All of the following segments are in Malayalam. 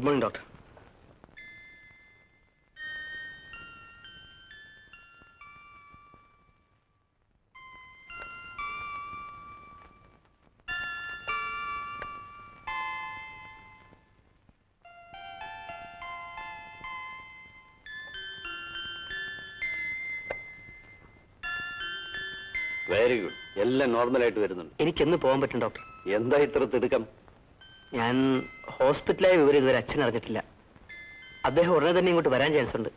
Good morning, doctor. Very good. എല്ലാം നോർമലായിട്ട് വരുന്നുണ്ട്. എനിക്കെന്ന് പോകാൻ പറ്റും ഡോക്ടർ. എന്താ ഇത്ര തിടുക്കം? ഞാൻ ഹോസ്പിറ്റലായ വിവരം ഇതുവരെ അച്ഛൻ അറിഞ്ഞിട്ടില്ല. അദ്ദേഹം ഉടനെ തന്നെ ഇങ്ങോട്ട് വരാൻ ചാൻസ് ഉണ്ട്.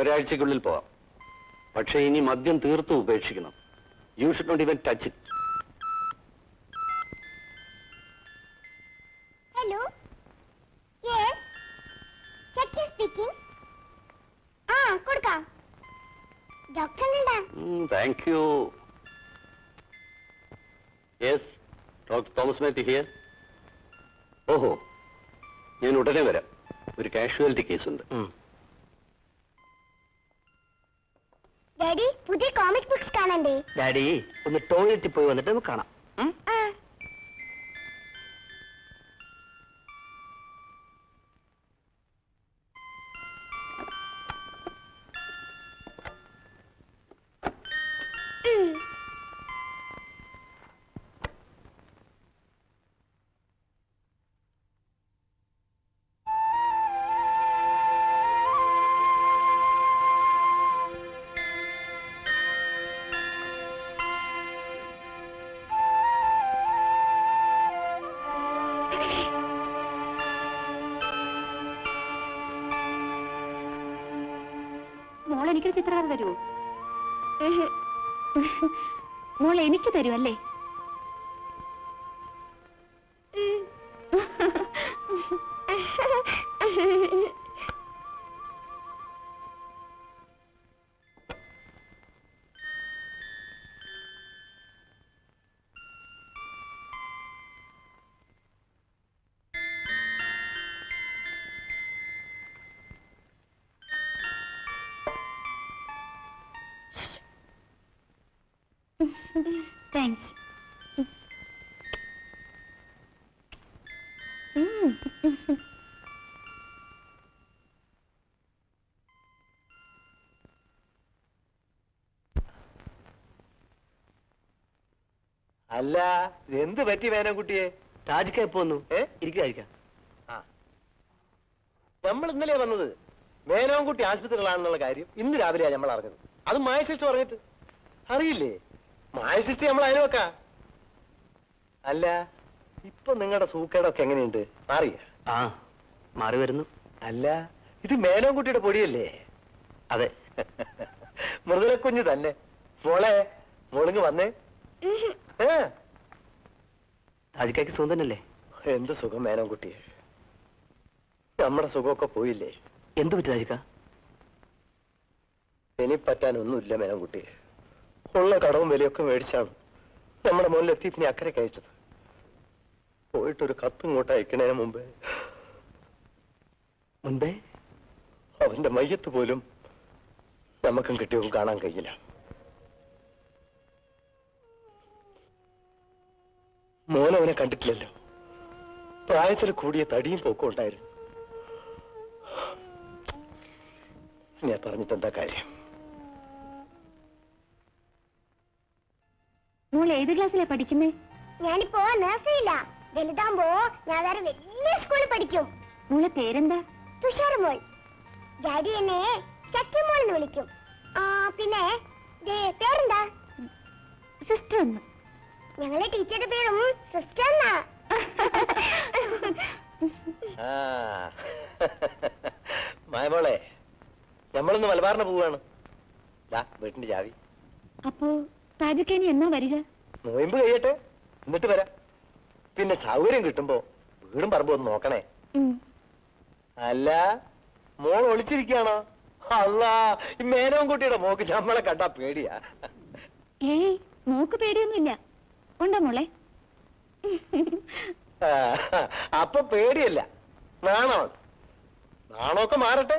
ഒരാഴ്ചക്കുള്ളിൽ പോവാം. പക്ഷേ ഇനി മദ്യം തീർത്തും ഉപേക്ഷിക്കണം. You should not even touch it. Hello, yes, Chakki speaking. ആ, കൊടുക്കാം. ഡോക്ടർ എന്താ? Thank you. Yes, doctor Thomas Mathew here. ഓഹോ, ഞാൻ ഉടനെ വരാം. ഒരു കാഷ്വാലിറ്റി കേസുണ്ട്. ഡാഡി, പുതിയ കോമിക് ബുക്സ് കാണണ്ടേ? ഡാഡി ഒന്ന് ടോയ്ലറ്റിൽ പോയി വന്നിട്ട് നമുക്ക് കാണാം. മോൾ എനിക്കൊരു ചിത്രകഥ തരുമോ? മോൾ എനിക്ക് തരുമല്ലേ? താങ്ക്സ്. അല്ല, എന്ത് പറ്റി വേനക്കുട്ടിയെ? താജിക്ക എപ്പോ വന്നു? ഇരിക്കുക. നമ്മൾ ഇന്നലെ വന്നത് മേനോൻകുട്ടി ആശുപത്രികളാണെന്നുള്ള കാര്യം ഇന്ന് രാവിലെയാണ് നമ്മൾ അറിഞ്ഞത്. അത് മായശിഷ്ട പറഞ്ഞിട്ട് അറിയില്ലേ? മായശിഷ്ട നമ്മൾ അയൽവക്കാ. അല്ല, ഇപ്പൊ നിങ്ങളുടെ സൂക്കേടൊക്കെ എങ്ങനെയുണ്ട്? മാറിയ? ആ, മാറി വരുന്നു. അല്ല, ഇത് മേനോൻകുട്ടിയുടെ പൊടിയല്ലേ? അതെ. മൃദുലക്കുഞ്ഞ് തന്നെ. മോളെ, മോളിങ് വന്നേ. താജിക്കയ്ക്ക് സുഖം തന്നെയല്ലേ? എന്ത് സുഖം മേനോൻകുട്ടിയെ. നമ്മുടെ സുഖമൊക്കെ പോയില്ലേ? എന്തു പറ്റി താജിക്ക? ഇനി പറ്റാനൊന്നുമില്ല മേനോൻകുട്ടിയെ. ഉള്ള കടവും വിലയൊക്കെ മേടിച്ചാണ് നമ്മുടെ മുന്നിലെത്തി ഇനി അക്കരെ അയച്ചത്. പോയിട്ടൊരു കത്ത് ഇങ്ങോട്ട് അയക്കണേന് മുമ്പേ അവന്റെ മയ്യത്ത് പോലും നമുക്കും കിട്ടിയവും കാണാൻ കഴിയില്ല. മോനവനെ കണ്ടിട്ടില്ലല്ലോ. പ്രായത്തിൽ കൂടിയ തടിയും പോക്കും ഉണ്ടായിരുന്നു. ഞാൻ പറഞ്ഞിട്ടെന്താ കാര്യം? മോൾ ഏത് ക്ലാസ്സിലാ പഠിക്കുന്നേ? ഞാനിപ്പോ നഴ്സറിയില്ല. വലുതാകുമ്പോ ഞാൻ വേറെ വലിയ സ്കൂളിൽ പഠിക്കും. മോളെ പേരെന്താ? തുഷാരമോൾ. ഡാഡി എന്നെ ചക്കിമോൾ എന്ന് വിളിക്കും. പിന്നെ പേരെന്താ? സിസ്റ്റർ എന്ന്. ഞങ്ങളെ ടീച്ചറുടെ പേരും സിസ്റ്റർ എന്നാ. മായമോളെ, നമ്മളിന്ന് മലബാറിന് പോവാണ്. വീട്ടിന്റെ ചാവി. അപ്പോ താജുക്കേനി എന്നാ വരിക? നോയമ്പ് കഴിയട്ടെ, എന്നിട്ട് വരാം. പിന്നെ സൗകര്യം കിട്ടുമ്പോ വീടും പറമ്പോ ഒന്ന് നോക്കണേ. അല്ല, മോൾ ഒളിച്ചിരിക്കുകയാണോ? അല്ല, ഈ മേനോൻകുട്ടിയുടെ മോക്ക് നമ്മളെ കണ്ടാ പേടിയാ. ഏയ്, മോക്ക് പേടിയൊന്നുമില്ല. ഉണ്ടോ മോളെ? അപ്പൊ പേടിയല്ല, നാണമാണ്. നാണമൊക്കെ മാറട്ടെ.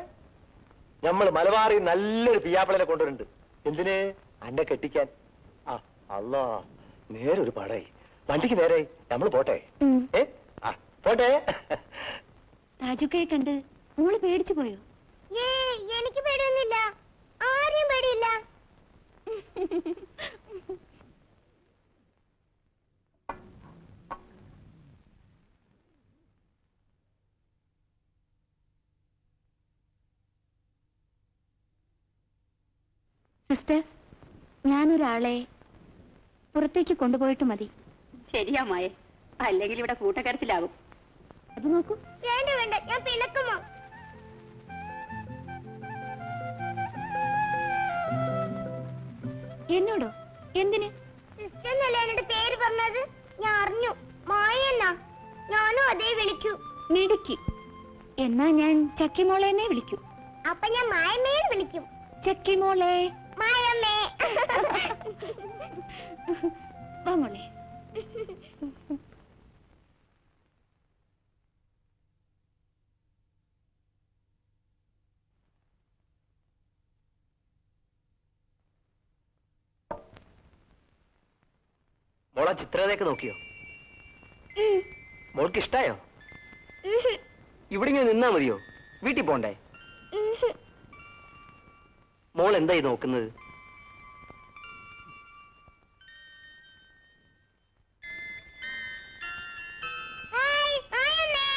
നമ്മൾ മലബാറിൽ നല്ലൊരു പിയാപ്പിളനെ കൊണ്ടുവരുന്നുണ്ട്. എന്തിന്? അന്നെ കെട്ടിക്കാൻ. അല്ലാ, നേരൊരു പടായി. വണ്ടിക്ക് നേരായി. നമ്മൾ പോട്ടെ. പോട്ടെ. പോട്ടെ. താജുക്കയെ കണ്ട് മോള് പേടിച്ചു പോയോ? എനിക്ക് പേടിയൊന്നുമില്ല, ആരെയും പേടിയില്ല. സിസ്റ്റർ, ഞാനൊരാളെ പുറത്തേക്ക് കൊണ്ടുപോയിട്ട് മതി. ശരിയാ മായ, അല്ലെങ്കിൽ ഇവിടെ കൂട്ടക്കരത്തിലാകും. അത് നോക്കൂ. വേണ്ട വേണ്ട, ഞാൻ പിണക്കുമോ? എന്നോടോ? എന്തിന്? സിസ്റ്റർ എന്നല്ലേ എന്നോട് പേര് പറഞ്ഞത്? ഞാൻ അറിഞ്ഞു, മായ എന്നാ. ഞാനും അതേ വിളിക്കൂ. മിടുക്കി. എന്നാ ഞാൻ ചക്കിമോളെ എന്നേ വിളിക്കൂ. അപ്പൊ ഞാൻ മായമേന്ന് വിളിക്കും. ചക്കിമോളെ. മായമ്മേ. വാ മോളെ. മോളാ ചിത്രകഥയൊക്കെ നോക്കിയോ? മോൾക്ക് ഇഷ്ടായോ? ഇവിടെ ഇങ്ങനെ നിന്നാ മതിയോ? വീട്ടിൽ പോണ്ടേ? മോൾ എന്തായി നോക്കുന്നത്? ഹായ് മായമ്മേ.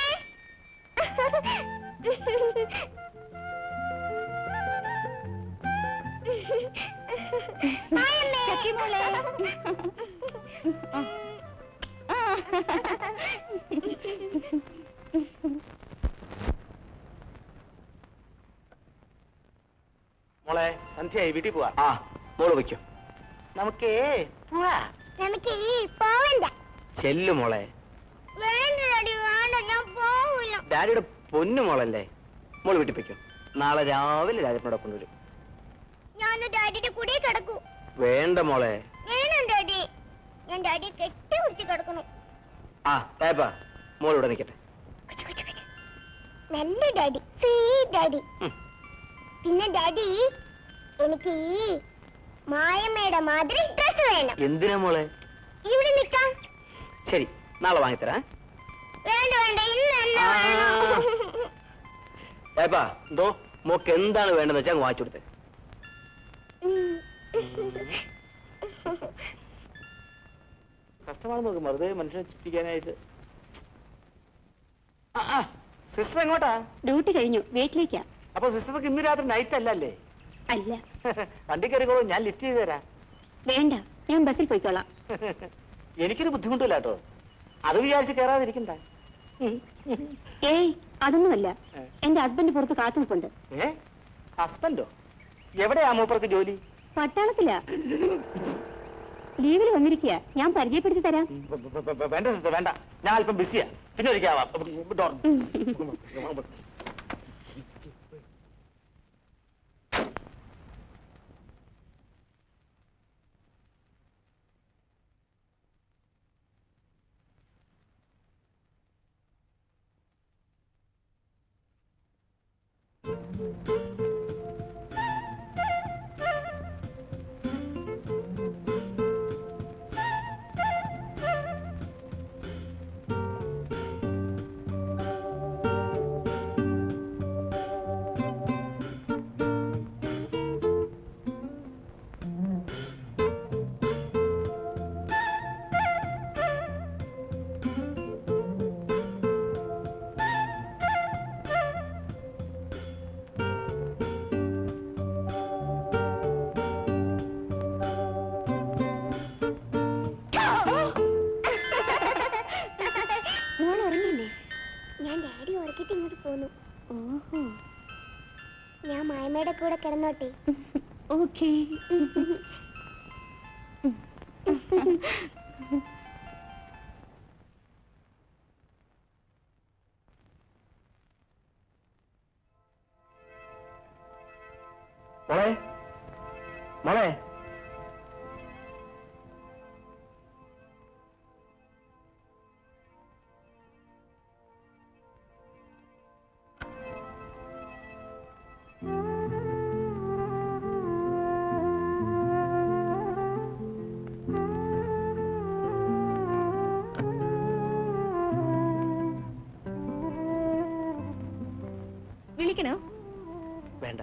മായമ്മേ. ചക്കിമോളെ. മോളെ, സന്ധ്യയായി, വീട്ടിൽ പോവാ. ആ, മോള് വയ്ക്കോ. നമുക്കേ പോവാ. നമുക്ക് ഈ പോവണ്ട. ചെല്ലു മോളെ. വേണ്ട ഡാഡി, വേണ്ട, ഞാൻ പോവില്ല. ഡാഡിയുടെ പൊന്നു മോളല്ലേ. മോള് വീട്ടിൽ വയ്ക്കോ. നാളെ രാവിലെ രാജപ്പനോടെ കൊണ്ടുവരും. ഞാൻ ഡാഡിയുടെ കൂടെ കിടക്കൂ. വേണ്ട മോളെ. വേണം ഡാഡി, ഞാൻ ഡാഡിയെ കെട്ടി പിടിച്ച് കിടക്കണം. ആ ഏപ്പാ, മോൾ ഇവിടെ നിൽക്കട്ടെ. നല്ല ഡാഡി, സ്വീറ്റ് ഡാഡി. ഉം. പിന്നെ ഡാഡി, എനിക്ക് ഈ മായമ്മയുടെ മാതിരി ഡ്രസ് വേണം. എന്തിനാ മോളെ? ഇവിടെ നിൽക്കാം. ശരി, നാളെ വാങ്ങിത്തരാ. വേണ്ട വേണ്ട, ഇന്ന് തന്നെ ആ. വേണം. ഏപ്പാ, എന്തോ മോക്ക് എന്താണ് വേണ്ടെന്ന് വെച്ചാൽ വാങ്ങിച്ചു കൊടുത്തേ. കഷ്ടമാണ് നോക്ക്, വെറുതെ മനുഷ്യനെ ചുറ്റിക്കാനായിട്ട്. സിസ്റ്റർ എങ്ങോട്ടാ? ഡ്യൂട്ടി കഴിഞ്ഞു, വീട്ടിലേക്കാ. അപ്പൊ സിസ്റ്റർക്ക് ഇന്ന് രാത്രി നൈറ്റ് അല്ലല്ലേ? അല്ല, വണ്ടി കയറിക്കോളൂ, ഞാൻ ലിഫ്റ്റ് ചെയ്ത് തരാം. വേണ്ട, ഞാൻ ബസ്സിൽ പോയിക്കോളാം. എനിക്കൊരു ബുദ്ധിമുട്ടില്ല കേട്ടോ, അത് വിചാരിച്ച് കയറാതിരിക്കണ്ട. ഏയ്, അതൊന്നുമല്ല. എന്റെ ഹസ്ബൻഡ് പുറത്ത് കാത്തു നിൽപ്പുണ്ട്. ഹസ്ബൻഡോ? എവിടെയാ മൂപ്പർക്ക് ജോലി? പട്ടാളത്തിലാ. ലീവിൽ വന്നിരിക്കുക, ഞാൻ പരിചയപ്പെടുത്തി തരാം. വേണ്ട സിസ്റ്റർ, വേണ്ട, ഞാൻ അല്പം ബിസിയാ. പിന്നെ ഒരിക്കലാവാം. മോൾ ഉറങ്ങില്ലേ? ഞാൻ ഡാഡി ഉറക്കിട്ട് ഇങ്ങോട്ട് പോന്നു. ഓഹോ, ഞാൻ മായമ്മയുടെ കൂടെ കിടന്നോട്ടെ. ഓക്കേ. മോളെ, മോളെ. കഴിക്കണോ? വേണ്ട,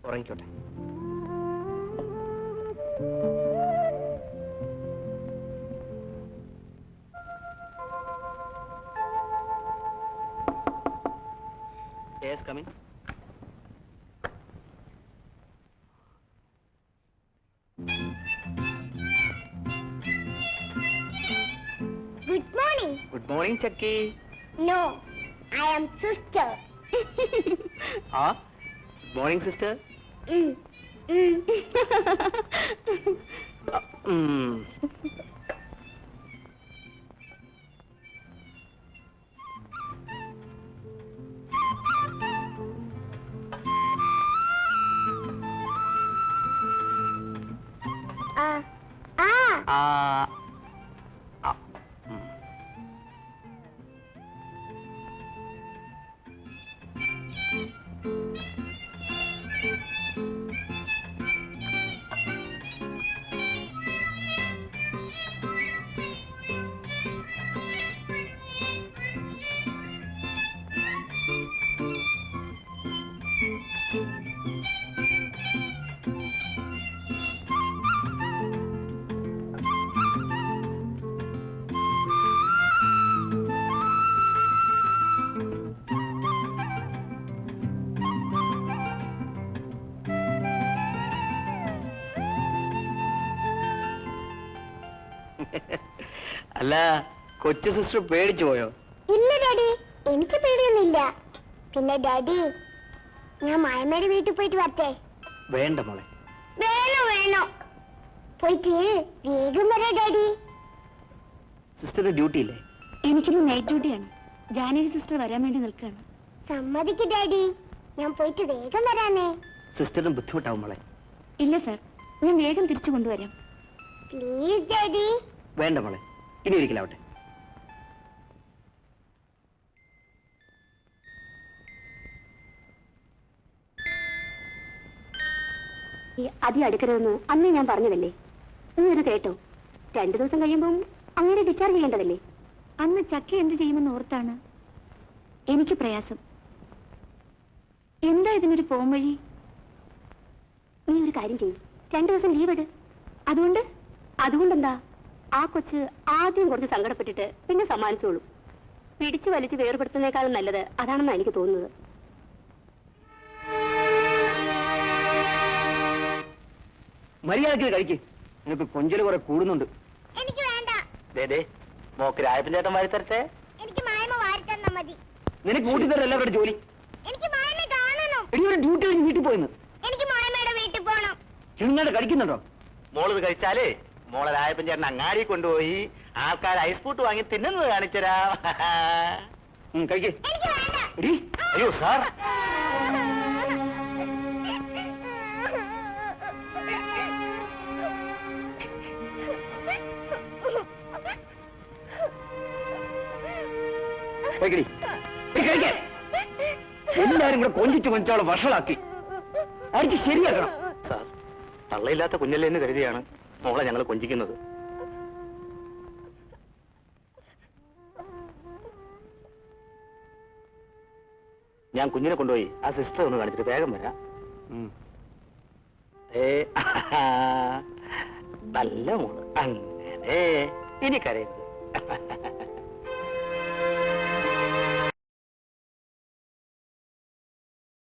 ഉറങ്ങിക്കോട്ടെ. Yes, come in. Good morning. Good morning, Chucky. No, I am sister. Ah, good morning, sister. Mm. Mm. Hmm. Ah. Ah. Ah. Ah. Hmm. അല്ല, കൊച്ചു സിസ്റ്റർ പേടിച്ചു പോയോ? ഇല്ല ഡാഡി, എനിക്ക് പേടിയൊന്നുമില്ല. പിന്നെ ഡാഡി, ഞാൻ മായമ്മയുടെ വീട്ടിൽ പോയിട്ട് വരട്ടെ? വേണ്ട മോളെ. വേണോ വേണോ, പോയിട്ട് വേഗം വരാ ഡാഡി. സിസ്റ്ററിന് ഡ്യൂട്ടി ഇല്ലേ? എനിക്കിന്ന് നൈറ്റ് ഡ്യൂട്ടിയാണ്. ജാനകി സിസ്റ്റർ വരാൻ വേണ്ടി നിൽക്കുകയാണ്. സമ്മതിക്ക് ഡാഡി, ഞാൻ പോയിട്ട് വേഗം വരാനേ. സിസ്റ്ററിന് ബുദ്ധിമുട്ടാവും മോളെ. ഇല്ല സർ, ഞാൻ വേഗം തിരിച്ചു കൊണ്ടുവരാം. Please daddy. വേണ്ട മോളെ, ഇനി ഒരിക്കലാവട്ടെ. അതി അടുക്കരുതെന്ന് അന്ന് ഞാൻ പറഞ്ഞതല്ലേ? നീ ഇത് കേട്ടോ? 2 ദിവസം കഴിയുമ്പം അങ്ങനെ ഡിസ്ചാർജ് ചെയ്യേണ്ടതല്ലേ? അന്ന് ചക്ക എന്ത് ചെയ്യുമെന്ന് ഓർത്താണ് എനിക്ക് പ്രയാസം. എന്താ ഇതിനൊരു പോം വഴി? നീ ഒരു കാര്യം ചെയ്യും, 2 ദിവസം ലീവ് എടു. അതുകൊണ്ടെന്താ, ആ കൊച്ച് ആദ്യം കുറച്ച് സങ്കടപ്പെട്ടിട്ട് പിന്നെ സമ്മാനിച്ചോളൂ. പിടിച്ചു വലിച്ച് വേർപെടുത്തുന്നേക്കാളും നല്ലത് അതാണെന്നാണ് എനിക്ക് തോന്നുന്നത്. മര്യാദക്ക് കഴിക്ക്. നിനക്ക് കൊഞ്ചല് കുറെ കൂടുന്നുണ്ട്. എനിക്ക് വേണ്ട. മോക്ക് രായപ്പൻ ചേട്ടൻ വാരി തരട്ടെ? എനിക്ക് മായമ്മ വാരി തന്നാ മതി. നിനക്ക് കൂട്ടി തരല്ല എല്ലാവരുടെ ജോലി. എനിക്ക് മായമ്മ കാണണം. ഇനി ഒരു ഡ്യൂട്ടി കഴിഞ്ഞ് വീട്ടിൽ പോയെന്ന്. എനിക്ക് മായമ്മയുടെ വീട്ടിൽ പോണം. ചെറുങ്ങാണ്ട് കഴിക്കുന്നുണ്ടോ? മോളിത് കഴിച്ചാലേ മോളെ രായപ്പൻ ചേട്ടൻ അങ്ങാടി കൊണ്ടുപോയി ആൾക്കാർ ഐസ് പൂട്ട് വാങ്ങി തിന്നുന്നത് കാണിച്ചരാ. കഴിക്ക്. എനിക്ക് വേണ്ട. എടീ, അയ്യോ സാർ, കഴിക്കടി. കഴിക്കേ. എല്ലാരും കൂടെ കൊഞ്ചിച്ച് കൊഞ്ചോളം വഷളാക്കി അടിച്ച് ശരിയാക്കണം. സാർ, തള്ളയില്ലാത്ത കുഞ്ഞല്ലേ എന്ന് കരുതിയാണ് മോളെ ഞങ്ങൾ കൊഞ്ചിക്കുന്നത്. ഞാൻ കുഞ്ഞിനെ കൊണ്ടുപോയി ആ സിസ്റ്റർ ഒന്ന് കാണിച്ചിട്ട് വേഗം വരാം. നല്ല മോള്, അങ്ങനെ ഇനി കരയരുത്.